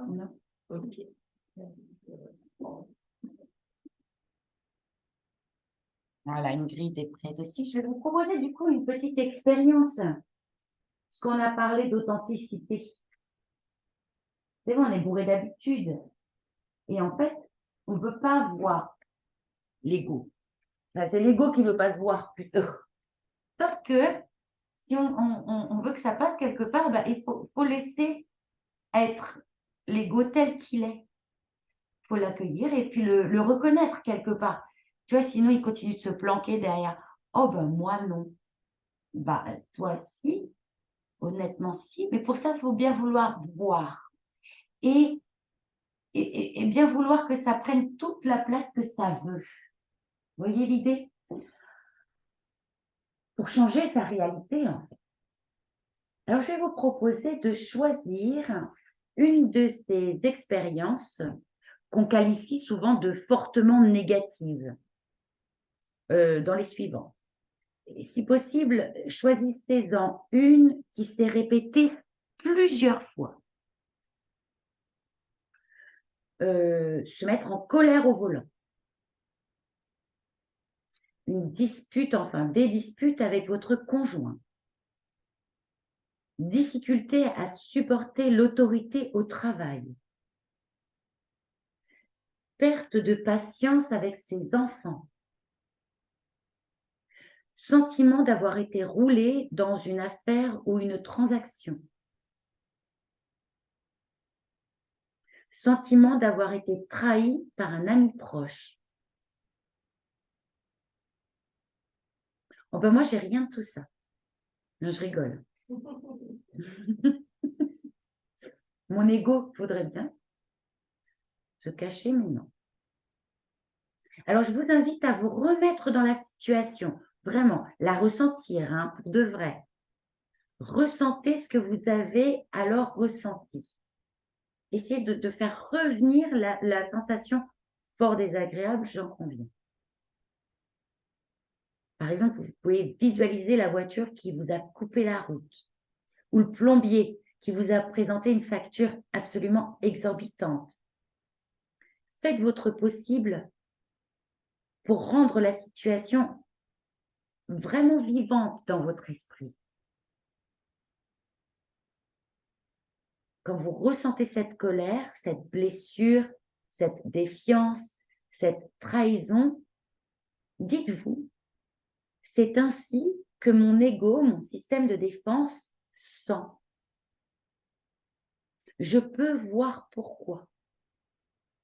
Non? Ok. Voilà, Ingrid est prête aussi. Je vais vous proposer du coup une petite expérience. Parce qu'on a parlé d'authenticité. C'est bon, on est bourré d'habitude. Et en fait, on ne peut pas voir l'ego. Enfin, c'est l'ego qui ne veut pas se voir plutôt. Sauf que si on veut que ça passe quelque part, bah, il faut laisser être l'ego tel qu'il est. Il faut l'accueillir et puis le reconnaître quelque part. Tu vois, sinon il continue de se planquer derrière. Oh ben moi non. Bah toi si, honnêtement si, mais pour ça il faut bien vouloir voir et bien vouloir que ça prenne toute la place que ça veut. Vous voyez l'idée? Pour changer sa réalité en fait. Alors je vais vous proposer de choisir une de ces expériences qu'on qualifie souvent de fortement négatives dans les suivantes. Et si possible, choisissez-en une qui s'est répétée plusieurs fois. Se mettre en colère au volant. Une dispute, enfin des disputes avec votre conjoint. Difficulté à supporter l'autorité au travail. Perte de patience avec ses enfants. Sentiment d'avoir été roulé dans une affaire ou une transaction. Sentiment d'avoir été trahi par un ami proche. Oh ben moi, j'ai rien de tout ça. Non, je rigole. Mon ego voudrait bien se cacher, mais non. Alors, je vous invite à vous remettre dans la situation, vraiment, la ressentir, hein, pour de vrai. Ressentez ce que vous avez alors ressenti. Essayez de faire revenir la sensation fort désagréable, j'en conviens. Par exemple, vous pouvez visualiser la voiture qui vous a coupé la route ou le plombier qui vous a présenté une facture absolument exorbitante. Faites votre possible pour rendre la situation vraiment vivante dans votre esprit. Quand vous ressentez cette colère, cette blessure, cette défiance, cette trahison, dites-vous, c'est ainsi que mon ego, mon système de défense sent. Je peux voir pourquoi.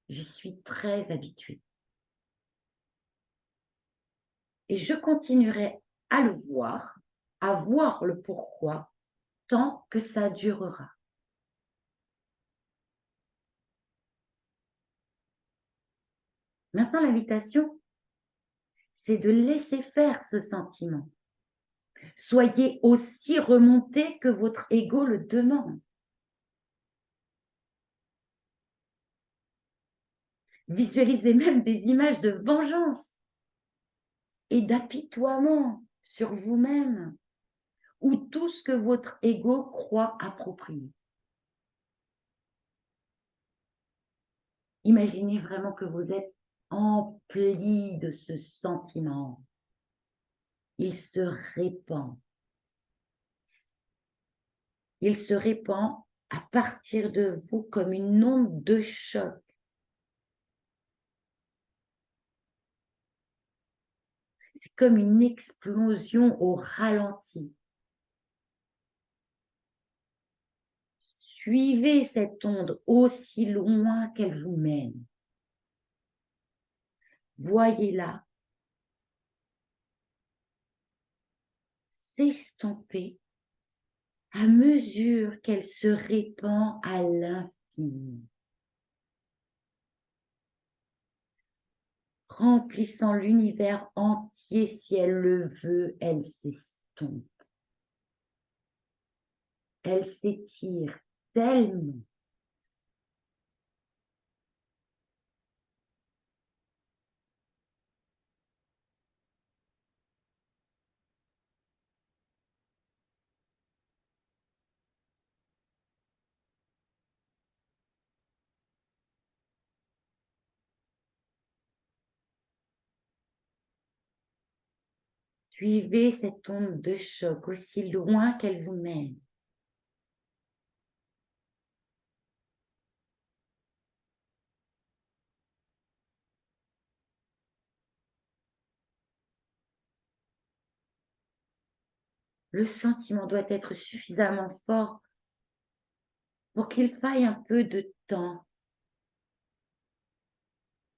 J'y suis très habituée. Et je continuerai à le voir, à voir le pourquoi, tant que ça durera. Maintenant, l'invitation, c'est de laisser faire ce sentiment. Soyez aussi remonté que votre ego le demande. Visualisez même des images de vengeance et d'apitoiement sur vous-même ou tout ce que votre ego croit approprié. Imaginez vraiment que vous êtes empli de ce sentiment. Il se répand. Il se répand à partir de vous comme une onde de choc. C'est comme une explosion au ralenti. Suivez cette onde aussi loin qu'elle vous mène. Voyez-la s'estomper à mesure qu'elle se répand à l'infini, remplissant l'univers entier. Si elle le veut, elle s'estompe. Elle s'étire tellement. Suivez cette onde de choc aussi loin qu'elle vous mène. Le sentiment doit être suffisamment fort pour qu'il faille un peu de temps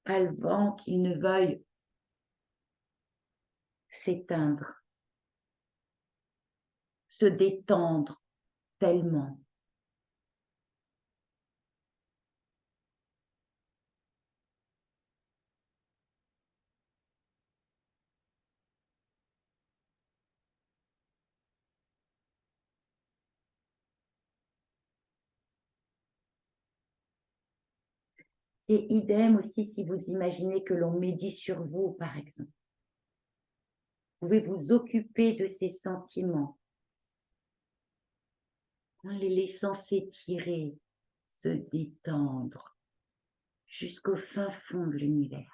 avant qu'il ne veuille s'éteindre, se détendre tellement. C'est idem aussi si vous imaginez que l'on médit sur vous, par exemple. Vous pouvez vous occuper de ces sentiments en les laissant s'étirer, se détendre jusqu'au fin fond de l'univers.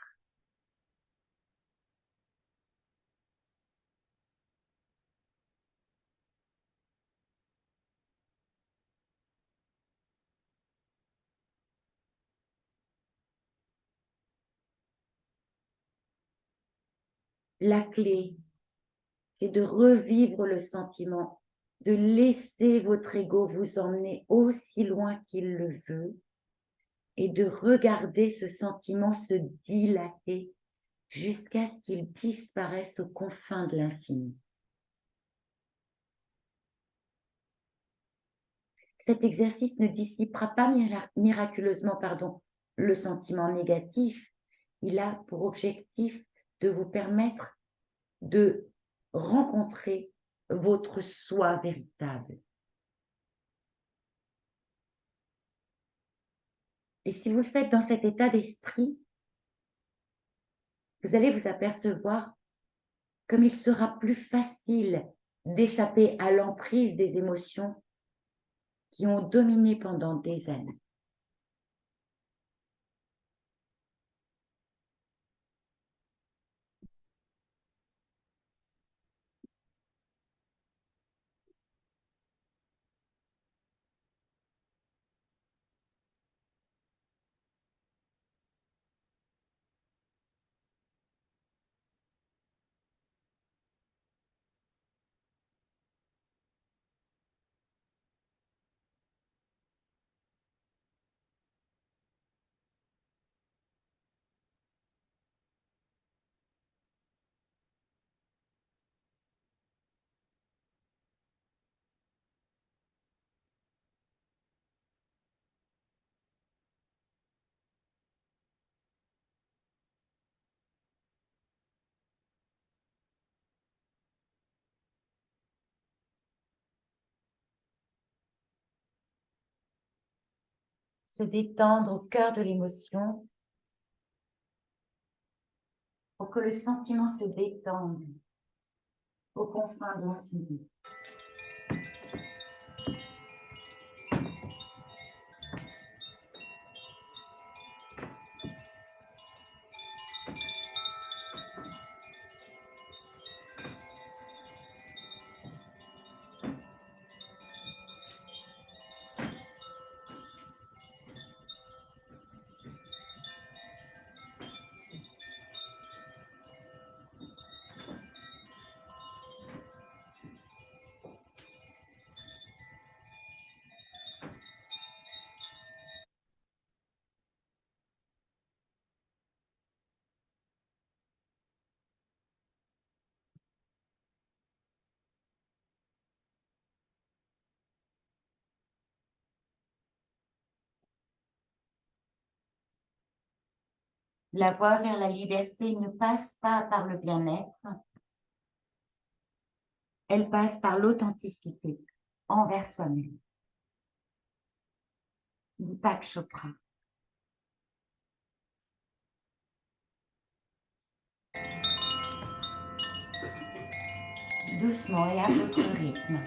La clé, c'est de revivre le sentiment, de laisser votre ego vous emmener aussi loin qu'il le veut et de regarder ce sentiment se dilater jusqu'à ce qu'il disparaisse aux confins de l'infini. Cet exercice ne dissipera pas miraculeusement le sentiment négatif. Il a pour objectif de vous permettre de rencontrer votre soi véritable. Et si vous le faites dans cet état d'esprit, vous allez vous apercevoir comme il sera plus facile d'échapper à l'emprise des émotions qui ont dominé pendant des années. Se détendre au cœur de l'émotion pour que le sentiment se détende aux confins de l'infini. La voie vers la liberté ne passe pas par le bien-être, elle passe par l'authenticité envers soi-même. Deepak Chopra. Doucement et à votre rythme.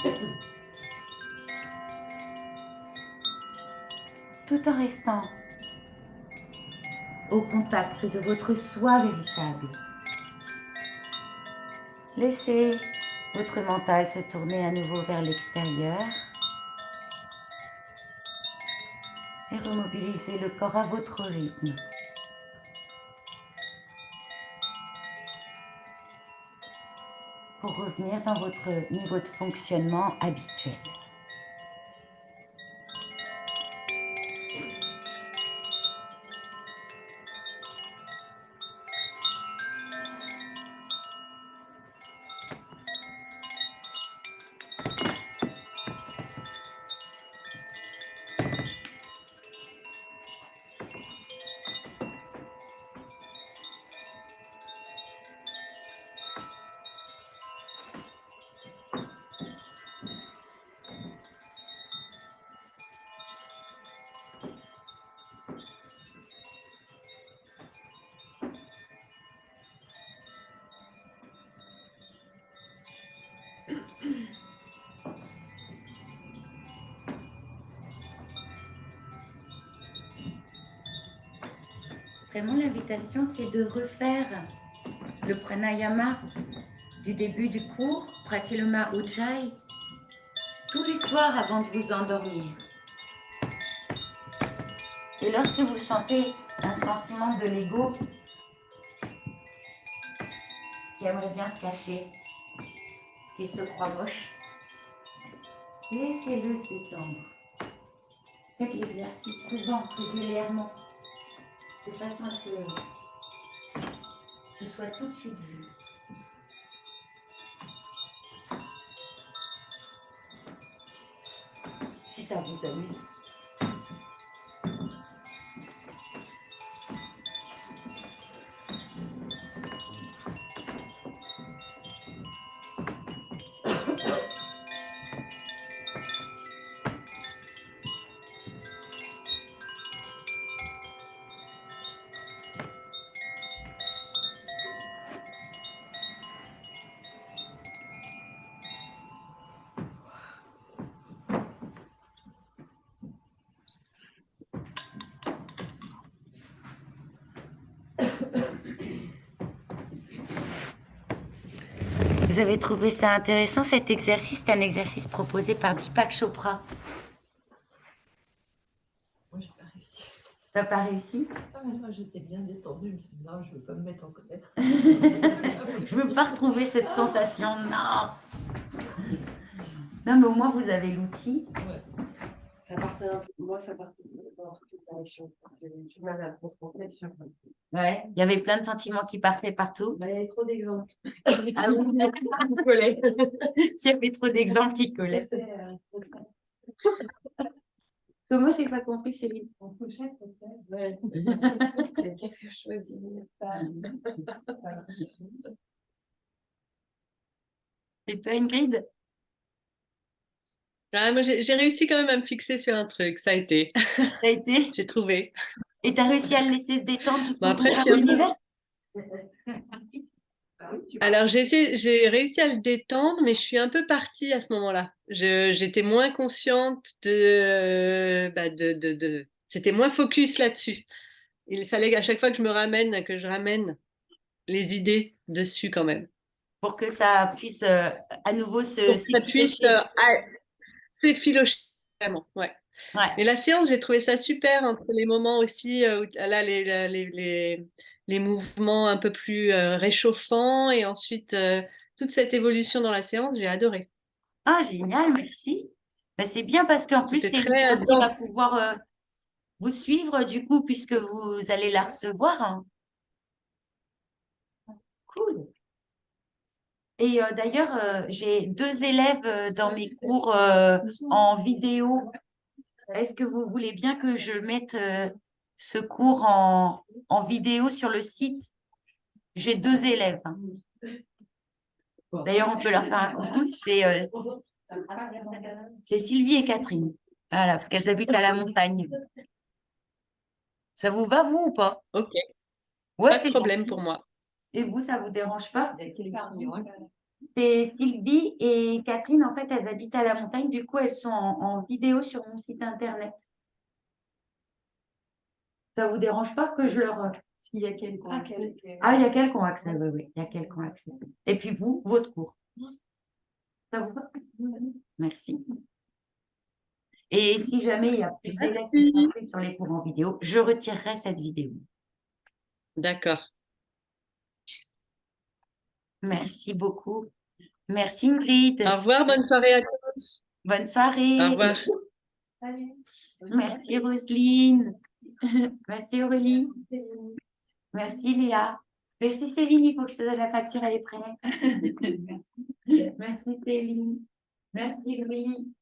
Tout en restant au contact de votre soi véritable. Laissez votre mental se tourner à nouveau vers l'extérieur et remobilisez le corps à votre rythme. Pour revenir dans votre niveau de fonctionnement habituel. Vraiment, l'invitation, c'est de refaire le pranayama du début du cours, Pratiloma Ujjayi, tous les soirs avant de vous endormir. Et lorsque vous sentez un sentiment de l'ego qui aimerait bien se cacher, parce qu'il se croit moche, laissez-le se détendre. Faites l'exercice souvent, régulièrement, de façon à ce que ce soit tout de suite vu. Si ça vous amuse. Vous avez trouvé ça intéressant, cet exercice? C'est un exercice proposé par Deepak Chopra. Moi, j'ai pas réussi. T'as pas réussi? Ah, mais moi, j'étais bien détendue. Je me suis dit, non, je veux pas me mettre en colère. Je veux pas retrouver cette sensation, non. Non, mais au moins, vous avez l'outil. Ouais. Ça partait un peu, moi, ça partait dans toute la direction. J'ai eu du mal à me concentrer sur. Ouais, il y avait plein de sentiments qui partaient partout. Il y avait trop d'exemples. Ah oui, Vous collez. il y avait trop d'exemples qui collaient. Comment j'ai pas compris, Céline? En pochette, peut-être. Ouais. Qu'est-ce que je choisis? Et toi, Ingrid? Ah, moi, j'ai réussi quand même à me fixer sur un truc, ça a été. Ça a été? J'ai trouvé. Et t'as réussi à le laisser se détendre jusqu'au Bon, après, bout je de suis un peu- l'univers? Alors, j'ai réussi à le détendre, mais je suis un peu partie à ce moment-là. J'étais moins consciente j'étais moins focus là-dessus. Il fallait qu'à chaque fois que je ramène les idées dessus quand même. Pour que ça puisse à nouveau Pour que ça puisse s'effilocher. s'effilocher vraiment, ouais. Ouais. Mais la séance, j'ai trouvé ça super entre les moments aussi où là, les mouvements un peu plus réchauffants et ensuite toute cette évolution dans la séance, j'ai adoré. Ah, génial, merci. Ben, c'est bien parce qu'en plus, C'était Céline très aussi va pouvoir vous suivre du coup, puisque vous allez la recevoir. Hein. Cool. Et d'ailleurs, j'ai 2 élèves dans mes cours en vidéo. Est-ce que vous voulez bien que je mette ce cours en vidéo sur le site. J'ai 2 élèves, hein. D'ailleurs, on peut leur faire un coucou. C'est Sylvie et Catherine. Voilà, parce qu'elles habitent à la montagne. Ça vous va, vous, ou pas? Ok, Ouais, pas de c'est problème gentil. pour moi. Et vous, ça vous dérange pas? C'est Sylvie et Catherine, en fait, elles habitent à la montagne. Du coup, elles sont en vidéo sur mon site internet. Ça vous dérange pas que je leur... S'il y a quelqu'un. Ah, il y a quelqu'un qui ont accès, oui, oui. Il y a quelqu'un qui ont accès. Et puis vous, votre cours. Ça vous va? Merci. Et si jamais il y a plus d'élèves qui Merci. s'inscrivent sur les cours en vidéo, je retirerai cette vidéo. D'accord. Merci beaucoup. Merci Ingrid. Au revoir, bonne soirée à tous. Bonne Au soirée. revoir. Salut. Merci Roselyne. Merci Aurélie. Merci Léa. Merci Céline, il faut que je te donne la facture, elle est prête. Merci Céline. Merci Louis.